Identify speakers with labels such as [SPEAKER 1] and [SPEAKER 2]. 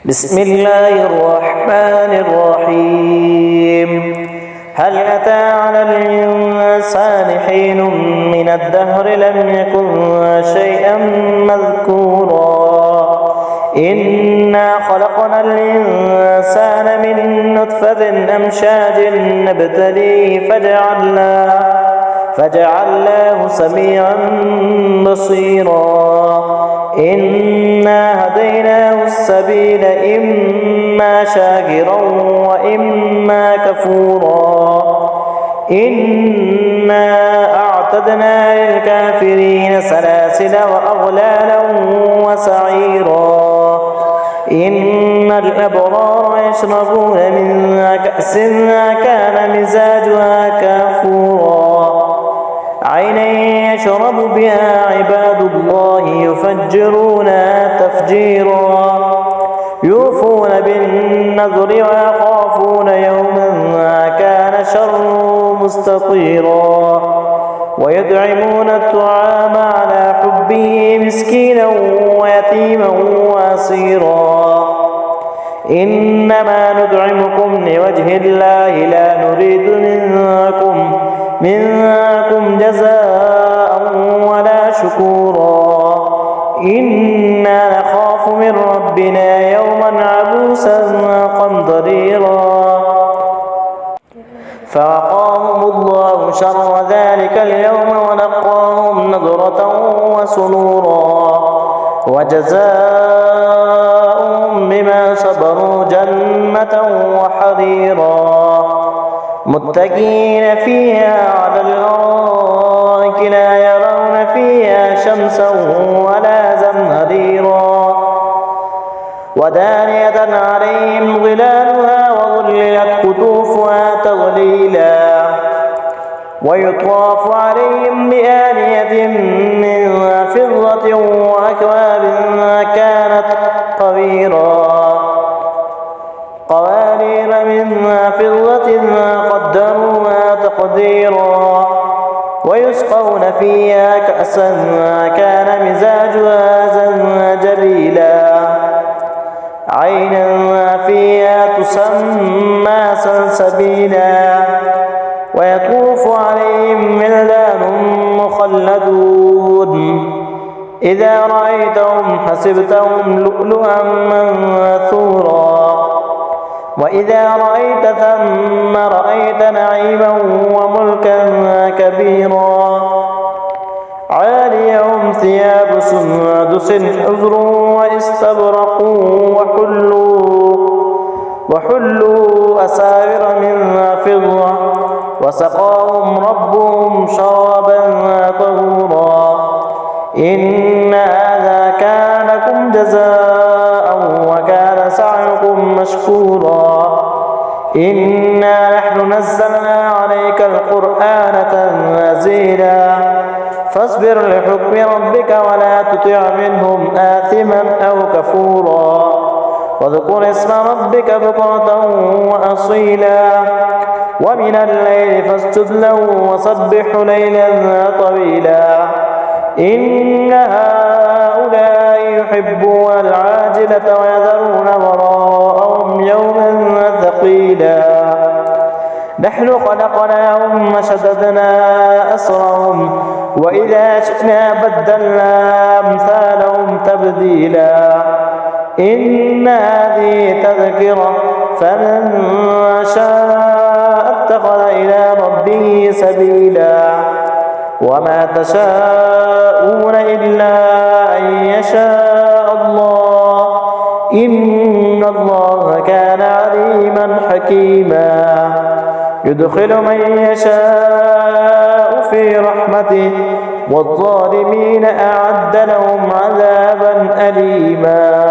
[SPEAKER 1] بسم الله الرحمن الرحيم هل أتى على الإنسان حين من الدهر لم يكن شيئا مذكورا إنا خلقنا الإنسان من نطفة أمشاج نبتليه فجعلناه سميعا بصيرا إنا هديناه السبيل إما شاكرا وإما كفورا إنا أعتدنا للكافرين سلاسل وأغلالا وسعيرا إن الأبرار يشربون من كأس كان مزاجها كافورا عينا يشرب بها عباد الله يفجرونها تفجيرا يوفون بالنذر ويخافون يوما كان شره مستطيرا ويدعمون الطعام على حبه مسكينا ويتيما واسيرا إنما نطعمكم لوجه الله لا نريد منكم جزاء ولا شكورا إنا نخاف من ربنا يوما عبوسا قمطريرا فوقاهم الله شر ذلك اليوم ولقاهم نضرة وسرورا وجزاؤهم بما صبروا جنة وحريرا متكئين فيها على الأرائك لا يرون فيها شمسا ولا زمهريرا ودانية عليهم ظلالها وظللت قطوفها تظليلا ويطاف عليهم بآنية من فضة وأكواب كانت قوارير من فضة قدروها تقديرا ويسقون فيها كأسا كان مزاجها زنجبيلا عينا فيها تسمى سلسبيلا ويطوف عليهم ولدان مخلدون إذا رأيتهم حسبتهم لؤلؤا منثورا وإذا رأيت ثم رأيت نعيما وملكا كبيرا عاليهم ثياب سندس حضر واستبرق وحلوا أساور من فضة وسقاهم ربهم شرابا طهورا إن هذا كان لكم جزاء وكان سعيكم مشكورا إنا نحن نزلنا عليك القرآن تنزيلا فاصبر لحكم ربك ولا تطع منهم آثما أو كفورا واذكر اسم ربك بكرة وأصيلا ومن الليل فاسجد له وسبح ليلا طويلا إن هؤلاء يحبون العاجلة ويذرون وراءهم يوما ثقيلا نحن خلقناهم وشددنا أسرهم وإذا شئنا بدلنا أمثالهم تبديلا إن هذه تذكرة فمن شاء اتخذ إلى ربه سبيلا وما تشاءون إلا أن يشاء الله إن الله كان عليما حكيما يدخل من يشاء في رحمته والظالمين أعد لهم عذابا أليما